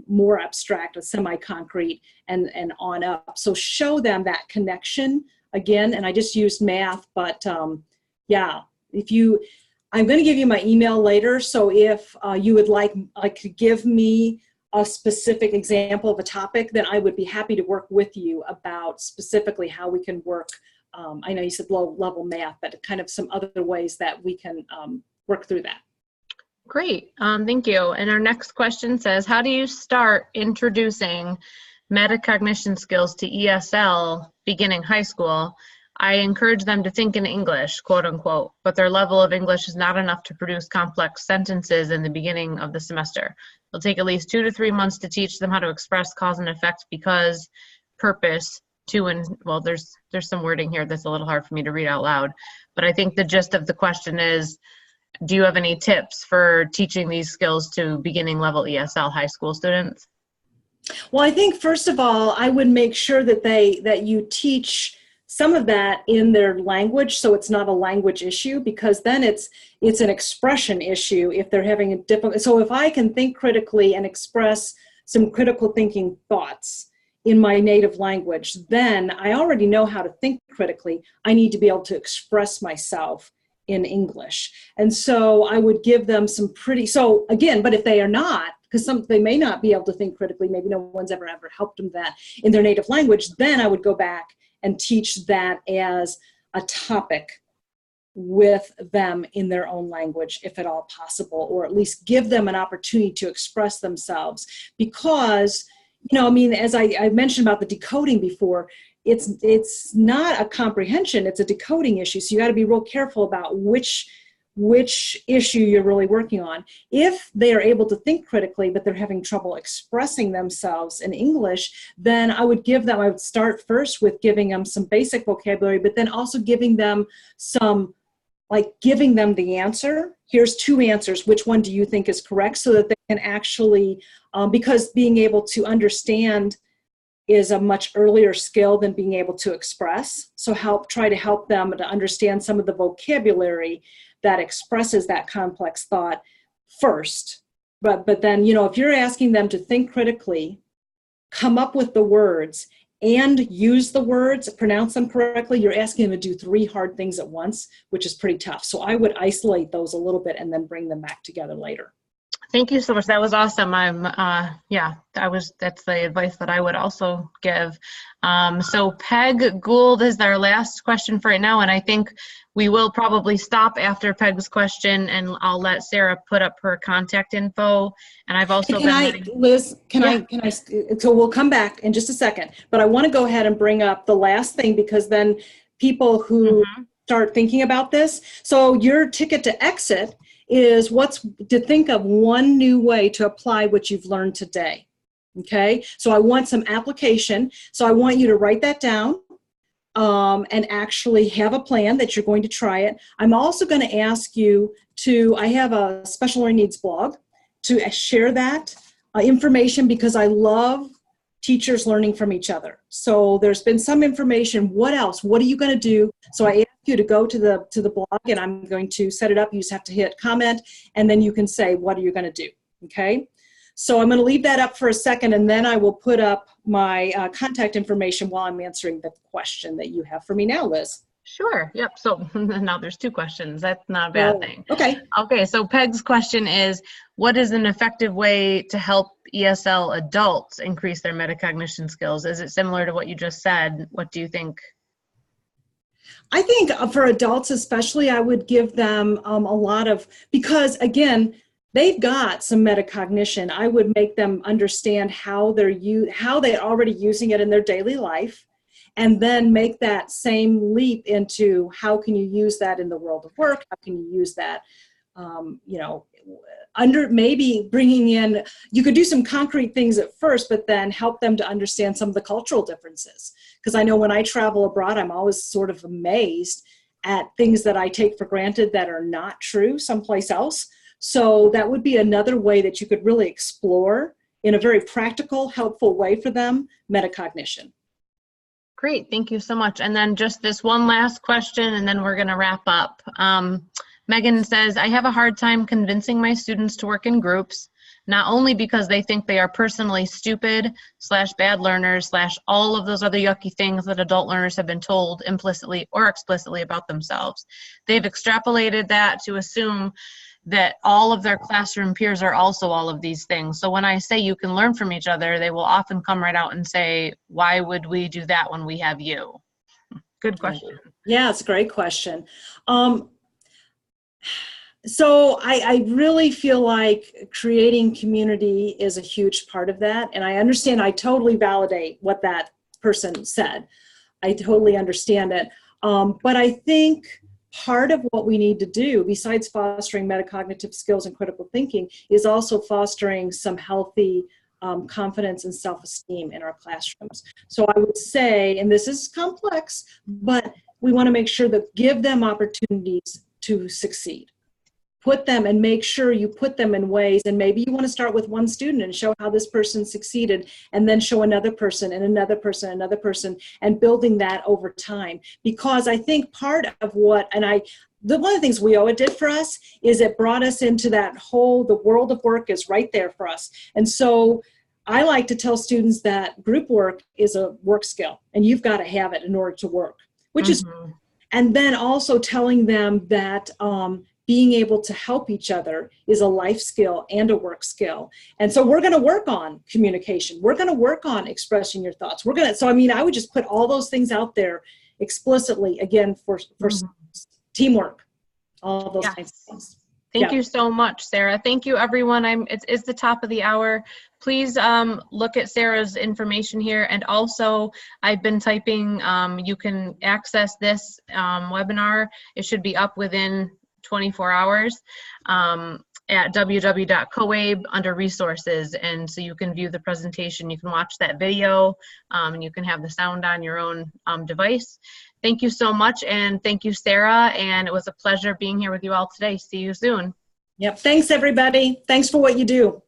more abstract, a semi-concrete, and on up. So show them that connection again, and I just used math, but yeah, I'm going to give you my email later, so if you would like to give me a specific example of a topic, then I would be happy to work with you about specifically how we can work. I know you said low-level math, but kind of some other ways that we can work through that. Great, thank you. And our next question says, how do you start introducing metacognition skills to ESL beginning high school? I encourage them to think in English, quote unquote, but their level of English is not enough to produce complex sentences in the beginning of the semester. It'll take at least 2 to 3 months to teach them how to express cause and effect, because, purpose, to, and, well, there's some wording here that's a little hard for me to read out loud, but I think the gist of the question is, do you have any tips for teaching these skills to beginning level ESL high school students? Well, I think first of all, I would make sure that you teach some of that in their language, so it's not a language issue, because then it's an expression issue if they're having a difficult. So if I can think critically and express some critical thinking thoughts in my native language, then I already know how to think critically. I need to be able to express myself in English. And so I would give them some so again, but if they are not, because they may not be able to think critically, maybe no one's ever helped them that in their native language, then I would go back and teach that as a topic with them in their own language, if at all possible, or at least give them an opportunity to express themselves. Because, you know, I mean, as I mentioned about the decoding before, it's not a comprehension, it's a decoding issue. So you got to be real careful about which issue you're really working on. If they are able to think critically, but they're having trouble expressing themselves in English, then I would start first with giving them some basic vocabulary, but then also giving them giving them the answer. Here's 2 answers. Which one do you think is correct? So that they can actually, because being able to understand is a much earlier skill than being able to express. So try to help them to understand some of the vocabulary that expresses that complex thought first, But then, if you're asking them to think critically, come up with the words, and use the words, pronounce them correctly, you're asking them to do 3 hard things at once, which is pretty tough. So I would isolate those a little bit and then bring them back together later. Thank you so much. That was awesome. That's the advice that I would also give. So Peg Gould is our last question for right now, and I think we will probably stop after Peg's question, and I'll let Sarah put up her contact info. And I've also Liz, so we'll come back in just a second, but I want to go ahead and bring up the last thing, because then people who start thinking about this, so your ticket to exit is to think of one new way to apply what you've learned today. Okay, so I want some application. So I want you to write that down and actually have a plan that you're going to try it. I'm also going to ask you I have a special learning needs blog, to share that information, because I love teachers learning from each other. So there's been some information. What else? What are you going to do? So I ask you to go to the blog, and I'm going to set it up. You just have to hit comment, and then you can say, what are you going to do? Okay. So I'm going to leave that up for a second, and then I will put up my contact information while I'm answering the question that you have for me now, Liz. Sure. Yep. So now there's 2 questions. That's not a bad thing. Okay. Okay. So Peg's question is, what is an effective way to help ESL adults increase their metacognition skills? Is it similar to what you just said? What do you think? I think for adults especially, I would give them a lot of, because again, they've got some metacognition. I would make them understand how they're already using it in their daily life, and then make that same leap into how can you use that in the world of work? How can you use that, under maybe bringing in, you could do some concrete things at first, but then help them to understand some of the cultural differences. Because I know when I travel abroad, I'm always sort of amazed at things that I take for granted that are not true someplace else. So that would be another way that you could really explore, in a very practical, helpful way for them, metacognition. Great, thank you so much. And then just this one last question, and then we're going to wrap up. Megan says, I have a hard time convincing my students to work in groups, not only because they think they are personally stupid / bad learners / all of those other yucky things that adult learners have been told implicitly or explicitly about themselves. They've extrapolated that to assume that all of their classroom peers are also all of these things. So when I say you can learn from each other, they will often come right out and say, why would we do that when we have you? Good question. Yeah, it's a great question. So I really feel like creating community is a huge part of that. And I understand, I totally validate what that person said. I totally understand it. But I think part of what we need to do, besides fostering metacognitive skills and critical thinking, is also fostering some healthy confidence and self-esteem in our classrooms. So I would say, and this is complex, but we want to make sure that give them opportunities to succeed. Put them, and make sure you put them in ways, and maybe you want to start with one student and show how this person succeeded, and then show another person and another person, another person, and building that over time. Because I think part of what, one of the things WIOA did for us is it brought us into that whole, the world of work is right there for us. And so I like to tell students that group work is a work skill, and you've got to have it in order to work, which is, and then also telling them that being able to help each other is a life skill and a work skill. And so we're going to work on communication. We're going to work on expressing your thoughts. So I would just put all those things out there explicitly, again, for teamwork, all those kinds of things. Thank you so much, Sarah. Thank you, everyone. It's the top of the hour. Please look at Sarah's information here. And also, I've been typing, you can access this webinar. It should be up within 24 hours at www.coabe under resources. And so you can view the presentation, you can watch that video, and you can have the sound on your own device. Thank you so much. And thank you, Sarah. And it was a pleasure being here with you all today. See you soon. Yep. Thanks, everybody. Thanks for what you do.